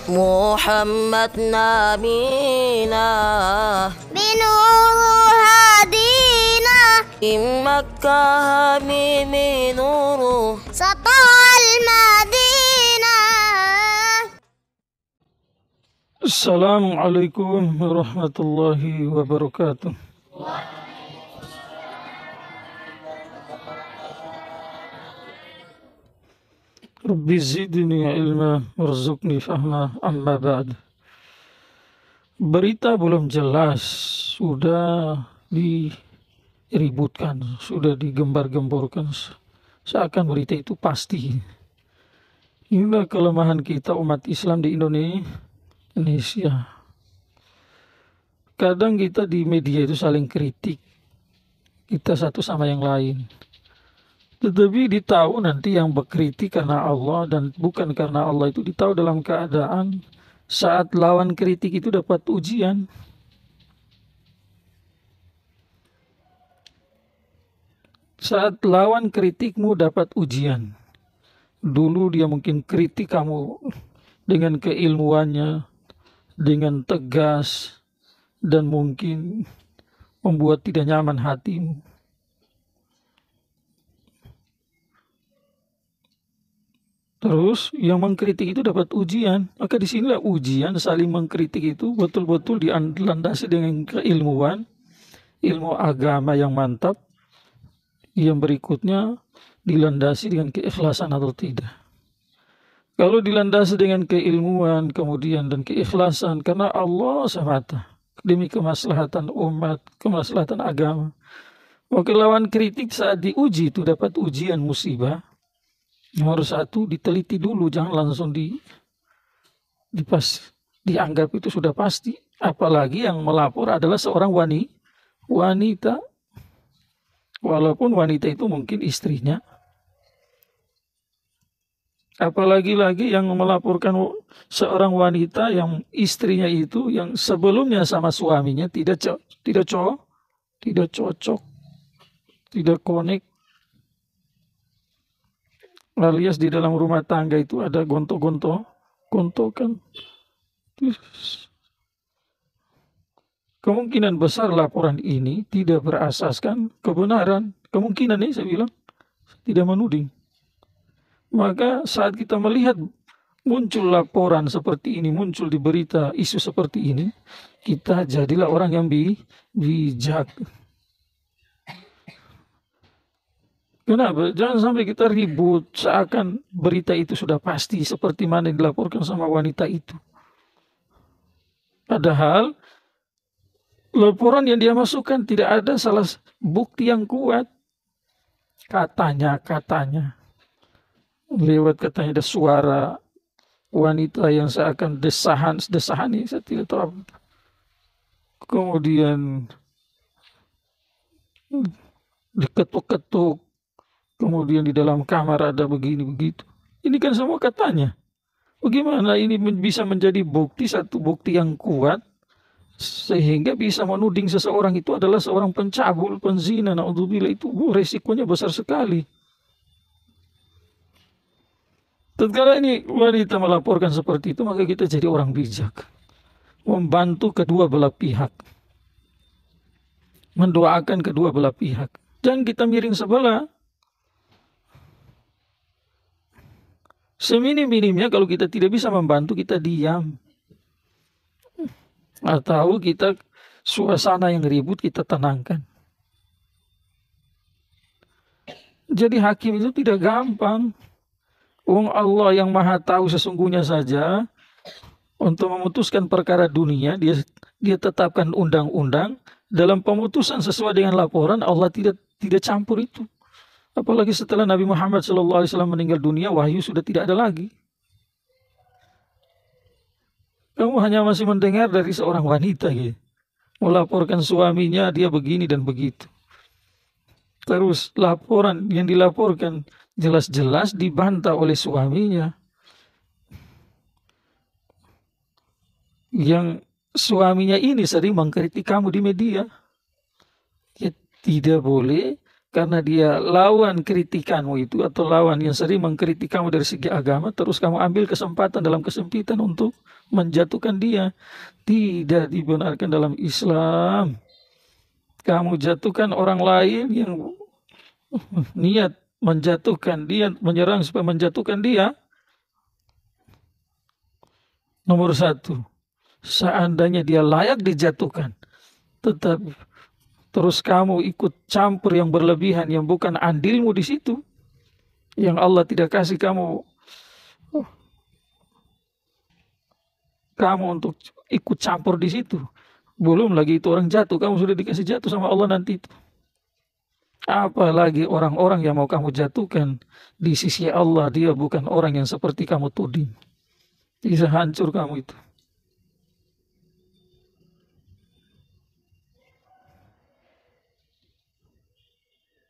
محمد نبينا بنور هدينا من مكة حميم نور سطع المدينة. Assalamualaikum warahmatullahi wabarakatuh. Rabbi zidni ilma warzuqni fahma, amma ba'd. Berita belum jelas, sudah diributkan, sudah digembar-gemborkan seakan berita itu pasti. Inilah kelemahan kita umat Islam di Indonesia. Kadang kita di media itu saling kritik, kita satu sama yang lain. Tetapi ditahu nanti yang berkritik karena Allah dan bukan karena Allah itu ditahu dalam keadaan saat lawan kritik itu dapat ujian. Saat lawan kritikmu dapat ujian. Dulu dia mungkin kritik kamu dengan keilmuannya, dengan tegas, dan mungkin membuat tidak nyaman hatimu. Terus yang mengkritik itu dapat ujian. Maka disinilah ujian saling mengkritik itu betul-betul dilandasi dengan keilmuan, ilmu agama yang mantap. Yang berikutnya dilandasi dengan keikhlasan atau tidak. Kalau dilandasi dengan keilmuan kemudian dan keikhlasan karena Allah semata, demi kemaslahatan umat, kemaslahatan agama, maka lawan kritik saat diuji itu dapat ujian musibah. Nomor satu, diteliti dulu, jangan langsung dianggap itu sudah pasti. Apalagi yang melapor adalah seorang wanita. Walaupun wanita itu mungkin istrinya. Apalagi lagi yang melaporkan seorang wanita yang istrinya itu yang sebelumnya sama suaminya tidak cocok, tidak connect. Alias di dalam rumah tangga itu ada gontokan. Kemungkinan besar laporan ini tidak berasaskan kebenaran. Kemungkinan ini saya bilang tidak menuding. Maka saat kita melihat muncul laporan seperti ini, muncul di berita isu seperti ini, kita jadilah orang yang bijak. Kenapa? Jangan sampai kita ribut seakan berita itu sudah pasti seperti mana yang dilaporkan sama wanita itu. Padahal laporan yang dia masukkan tidak ada salah bukti yang kuat. Katanya. Lewat katanya ada suara wanita yang seakan desahan ini saya tidak tahu. Kemudian diketuk-ketuk. Kemudian di dalam kamar ada begini begitu. Ini kan semua katanya. Bagaimana ini bisa menjadi bukti, satu bukti yang kuat sehingga bisa menuding seseorang itu adalah seorang pencabul, penzina, naudzubillah, itu resikonya besar sekali. Tatkala ini wanita melaporkan seperti itu, maka kita jadi orang bijak, membantu kedua belah pihak, mendoakan kedua belah pihak. Jangan kita miring sebelah. Seminim-minimnya kalau kita tidak bisa membantu, kita diam. Atau kita suasana yang ribut kita tenangkan. Jadi hakim itu tidak gampang. Allah yang maha tahu sesungguhnya saja untuk memutuskan perkara dunia, dia tetapkan undang-undang. Dalam pemutusan sesuai dengan laporan, Allah tidak campur itu. Apalagi setelah Nabi Muhammad SAW meninggal dunia, wahyu sudah tidak ada lagi. Kamu hanya masih mendengar dari seorang wanita gitu, melaporkan suaminya dia begini dan begitu. Terus laporan yang dilaporkan jelas-jelas dibantah oleh suaminya. Yang suaminya ini sering mengkritik kamu di media. Ya, tidak boleh karena dia lawan kritikanmu itu atau lawan yang sering mengkritik kamu dari segi agama, terus kamu ambil kesempatan dalam kesempitan untuk menjatuhkan dia. Tidak dibenarkan dalam Islam. Kamu jatuhkan orang lain yang niat menjatuhkan dia, menyerang supaya menjatuhkan dia. Nomor satu, seandainya dia layak dijatuhkan, tetapi terus kamu ikut campur yang berlebihan, yang bukan andilmu di situ, yang Allah tidak kasih kamu untuk ikut campur di situ. Belum lagi itu orang jatuh, kamu sudah dikasih jatuh sama Allah nanti itu. Apalagi orang-orang yang mau kamu jatuhkan di sisi Allah, dia bukan orang yang seperti kamu tuding. Bisa hancur kamu itu.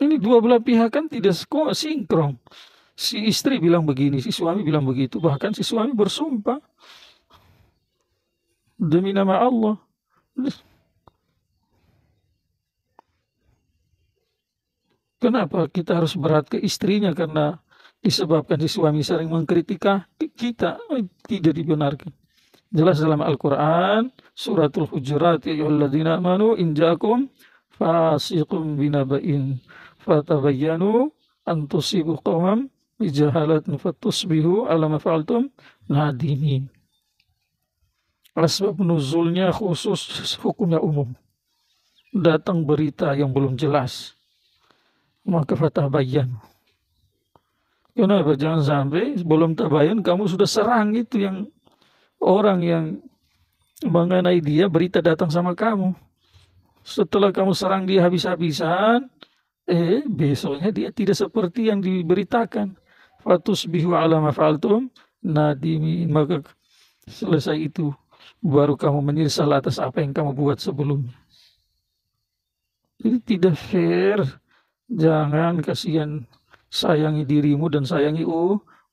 Ini dua belah pihak kan tidak sinkron. Si istri bilang begini, si suami bilang begitu. Bahkan si suami bersumpah demi nama Allah. Kenapa kita harus berat ke istrinya? Karena disebabkan si suami sering mengkritik kita, tidak dibenarkan. Jelas dalam Al-Quran, suratul Hujurat, ya ayyuhalladzina amanu in ja'akum fasiqun binaba'in fatabayyanu an tusibu qawman bijahalatin fatusbihu ala ma fa'altum nadimin. Asbab nuzulnya khusus, hukumnya umum. Datang berita yang belum jelas, maka fatabayyanu. Kenapa? Jangan sampai sebelum tabayun kamu sudah serang itu yang orang yang mengenai dia, berita datang sama kamu. Setelah kamu serang dia habis-habisan, besoknya dia tidak seperti yang diberitakan. Fatusbihu ala ma fa'altum nadimin. Maka selesai itu baru kamu menyesal atas apa yang kamu buat sebelumnya. Jadi tidak fair. Jangan, kasihan. Sayangi dirimu dan sayangi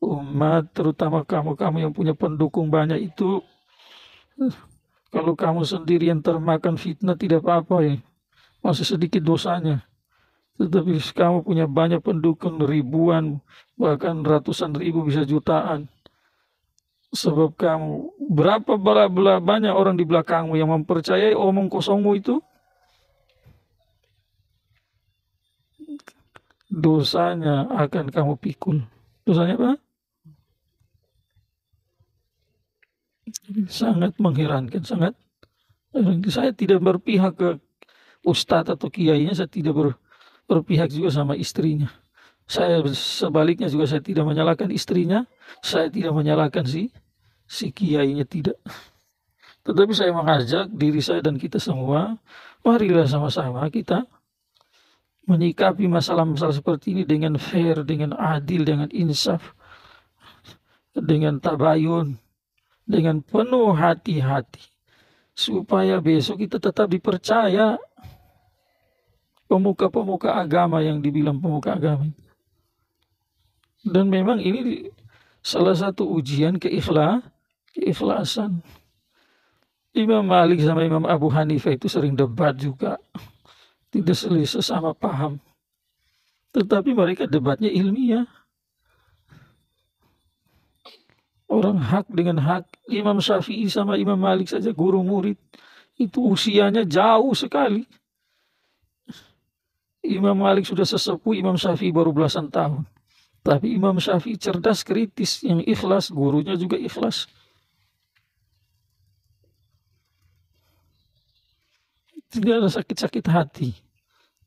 umat, terutama kamu yang punya pendukung banyak itu. Kalau kamu sendiri yang termakan fitnah tidak apa-apa ya, masih sedikit dosanya. Tetapi kamu punya banyak pendukung, ribuan, bahkan ratusan ribu, bisa jutaan. Sebab kamu, berapa banyak orang di belakangmu yang mempercayai omong kosongmu itu. Dosanya akan kamu pikul. Dosanya apa? Sangat mengherankan, sangat. Saya tidak berpihak ke ustadz atau kiainya, saya tidak berpihak juga sama istrinya. Saya sebaliknya juga, saya tidak menyalahkan istrinya, saya tidak menyalahkan si kiainya, tidak. Tetapi saya mengajak diri saya dan kita semua, marilah sama-sama kita menyikapi masalah-masalah seperti ini dengan fair, dengan adil, dengan insaf, dengan tabayun, dengan penuh hati-hati, supaya besok kita tetap dipercaya pemuka-pemuka agama yang dibilang pemuka agama. Dan memang ini salah satu ujian keikhlasan. Imam Malik sama Imam Abu Hanifah itu sering debat juga. Tidak sesama paham. Tetapi mereka debatnya ilmiah. Orang hak dengan hak. Imam Syafi'i sama Imam Malik saja guru murid. Itu usianya jauh sekali. Imam Malik sudah sesepuh, Imam Syafi'i baru belasan tahun. Tapi Imam Syafi'i cerdas, kritis, yang ikhlas. Gurunya juga ikhlas. Tidak ada sakit-sakit hati.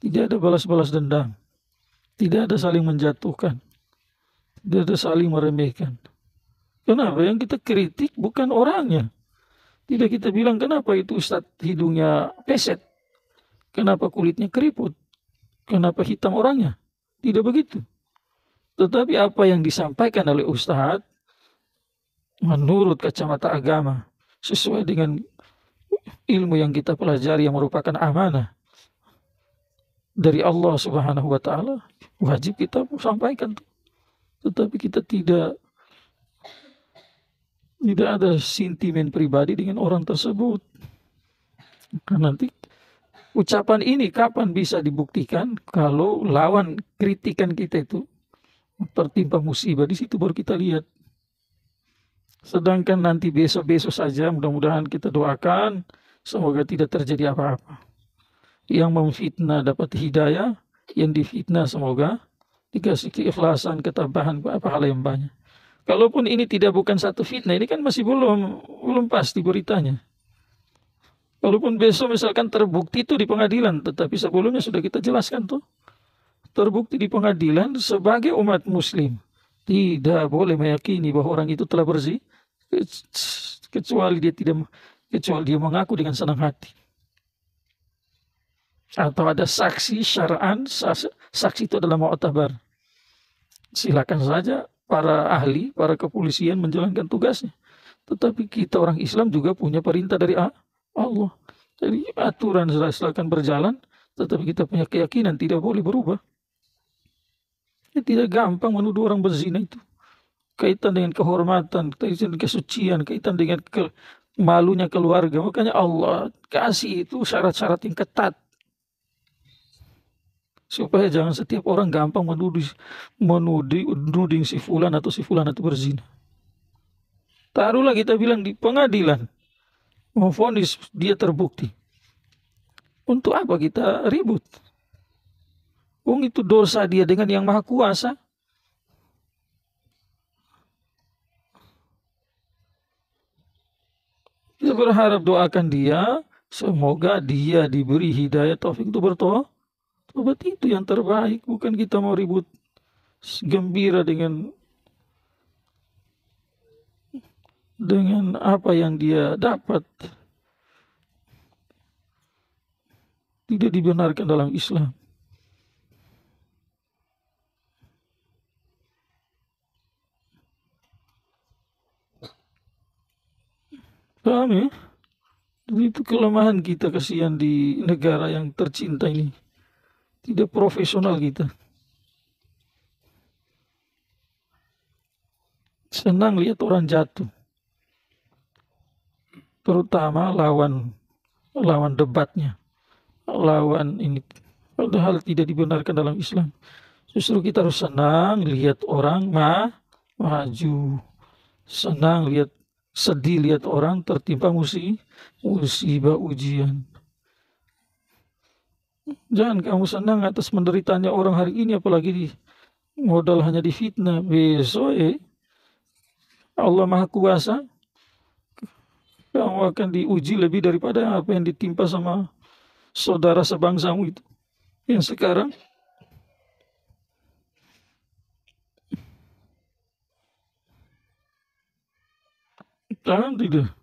Tidak ada balas-balas dendam. Tidak ada saling menjatuhkan. Tidak ada saling meremehkan. Kenapa? Yang kita kritik bukan orangnya. Tidak kita bilang kenapa itu Ustadz hidungnya peset. Kenapa kulitnya keriput. Kenapa hitam orangnya. Tidak begitu. Tetapi apa yang disampaikan oleh Ustadz menurut kacamata agama, sesuai dengan ilmu yang kita pelajari yang merupakan amanah dari Allah Subhanahu wa Ta'ala, wajib kita sampaikan. Tetapi kita tidak ada sentimen pribadi dengan orang tersebut. Karena nanti Ucapan ini kapan bisa dibuktikan? Kalau lawan kritikan kita itu tertimpa musibah, di situ baru kita lihat. Sedangkan nanti besok-besok saja mudah-mudahan kita doakan semoga tidak terjadi apa-apa. Yang memfitnah dapat hidayah, yang difitnah semoga dikasih keikhlasan, ketabahan, pahala yang banyak. Kalaupun ini bukan satu fitnah, ini kan masih belum pasti beritanya. Kalaupun besok misalkan terbukti itu di pengadilan, tetapi sebelumnya sudah kita jelaskan tuh, terbukti di pengadilan sebagai umat muslim tidak boleh meyakini bahwa orang itu telah bersih kecuali dia mengaku dengan senang hati. Atau ada saksi syara'an, saksi itu adalah mu'tabar. Silakan saja para ahli, para kepolisian menjalankan tugasnya. Tetapi kita orang Islam juga punya perintah dari Allah. Jadi aturan silakan berjalan, tetapi kita punya keyakinan tidak boleh berubah. Tidak gampang menuduh orang berzina itu. Kaitan dengan kehormatan, kaitan dengan kesucian, kaitan dengan malunya keluarga. Makanya Allah kasih itu syarat-syarat yang ketat. Supaya jangan setiap orang gampang menuding si fulan atau si fulan itu berzina. Taruhlah kita bilang di pengadilan, memvonis dia terbukti. Untuk apa kita ribut? Itu dosa dia dengan yang maha kuasa. Kita berharap doakan dia, semoga dia diberi hidayah taufik untuk bertobat. Tobat itu yang terbaik, bukan kita mau ribut gembira dengan apa yang dia dapat. Tidak dibenarkan dalam Islam. Paham ya? Itu kelemahan kita, kasihan di negara yang tercinta ini. Tidak profesional kita. Senang lihat orang jatuh. Terutama lawan debatnya. Lawan ini. Padahal tidak dibenarkan dalam Islam. Justru kita harus senang lihat orang maju. Sedih lihat orang tertimpa musibah ujian. Jangan kamu senang atas menderitanya orang hari ini, apalagi modal hanya difitnah. Besok Allah Maha Kuasa, kamu akan diuji lebih daripada apa yang ditimpa sama saudara sebangsamu itu. Yang sekarang tidak.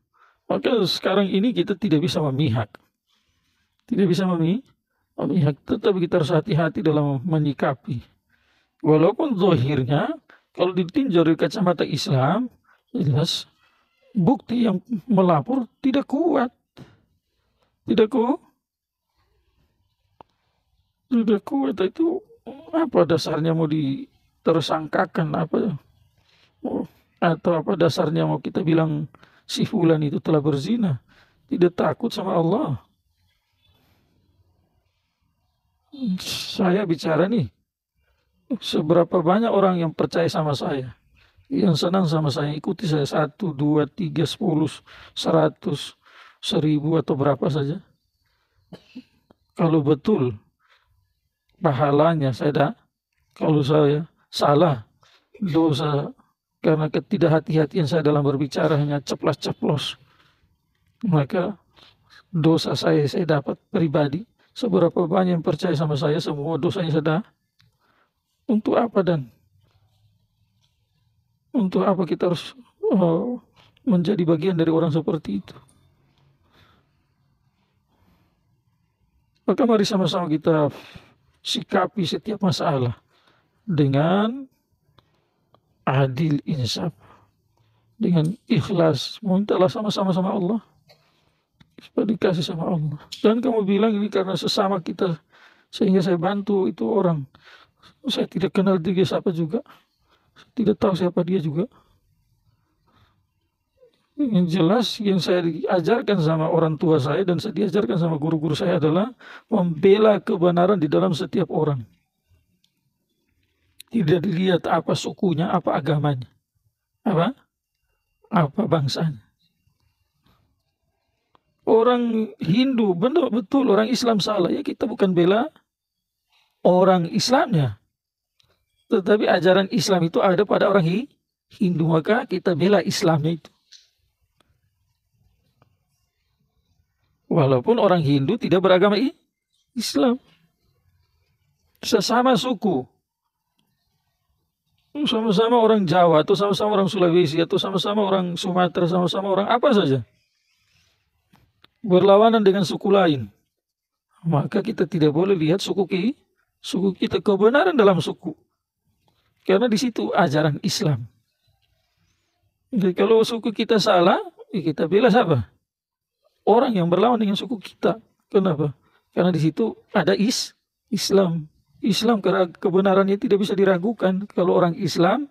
Maka sekarang ini kita tidak bisa memihak. Tidak bisa memihak, tetapi kita harus hati-hati dalam menyikapi. Walaupun zahirnya, kalau ditinjau dari kacamata Islam, jelas bukti yang melapor tidak kuat. Tidak kuat itu apa dasarnya mau ditersangkakan apa? Atau apa dasarnya mau kita bilang si fulan itu telah berzina? Tidak takut sama Allah. Saya bicara nih, seberapa banyak orang yang percaya sama saya, yang senang sama saya, ikuti saya 1, 2, 3, 10, 100, 1000 atau berapa saja. Kalau betul pahalanya kalau saya salah, dosa karena ketidakhati-hatian saya dalam berbicara hanya ceplas-ceplos, maka dosa saya dapat pribadi. Seberapa banyak yang percaya sama saya, semua dosanya sudah. Untuk apa untuk apa kita harus menjadi bagian dari orang seperti itu? Maka mari sama-sama kita sikapi setiap masalah dengan adil, insaf, dengan ikhlas, mintalah sama-sama sama Allah, supaya dikasih sama Allah. Dan kamu bilang ini karena sesama kita sehingga saya bantu itu orang. Saya tidak kenal dia siapa juga, saya tidak tahu siapa dia juga. Yang jelas yang saya diajarkan sama orang tua saya dan saya diajarkan sama guru-guru saya adalah membela kebenaran di dalam setiap orang. Tidak dilihat apa sukunya, apa agamanya, apa bangsanya. Orang Hindu benar betul, orang Islam salah, ya kita bukan bela orang Islamnya, tetapi ajaran Islam itu ada pada orang Hindu, maka kita bela Islamnya itu. Walaupun orang Hindu tidak beragama Islam, sesama suku, sama-sama orang Jawa, atau sama-sama orang Sulawesi, atau sama-sama orang Sumatera, sama-sama orang apa saja, berlawanan dengan suku lain, maka kita tidak boleh lihat suku kita, kebenaran dalam suku, karena di situ ajaran Islam. Jadi kalau suku kita salah, ya kita bela siapa? Orang yang berlawan dengan suku kita. Kenapa? Karena di situ ada Islam. Islam karena kebenarannya tidak bisa diragukan. Kalau orang Islam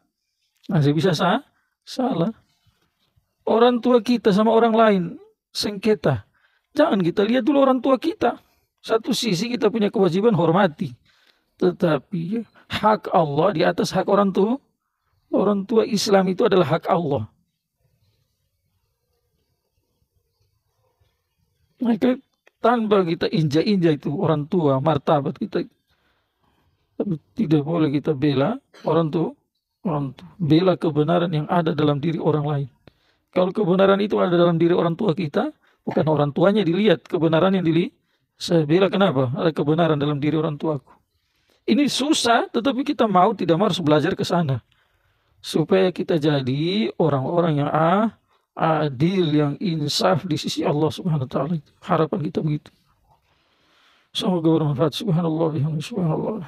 masih bisa salah. Orang tua kita sama orang lain sengketa, jangan kita lihat dulu orang tua kita. Satu sisi kita punya kewajiban hormati, tetapi hak Allah di atas hak orang tua. Orang tua Islam itu adalah hak Allah. Maka tanpa kita injak-injak itu orang tua, martabat kita, tapi tidak boleh kita bela orang tua. Bela kebenaran yang ada dalam diri orang lain. Kalau kebenaran itu ada dalam diri orang tua kita, bukan orang tuanya dilihat, kebenaran yang dilihat. Saya bela kenapa? Ada kebenaran dalam diri orang tuaku. Ini susah, tetapi kita mau tidak mau harus belajar ke sana. Supaya kita jadi orang-orang yang adil, yang insaf di sisi Allah Subhanahu wa taala. Harapan kita begitu. Semoga bermanfaat. Subhanallah, subhanallah.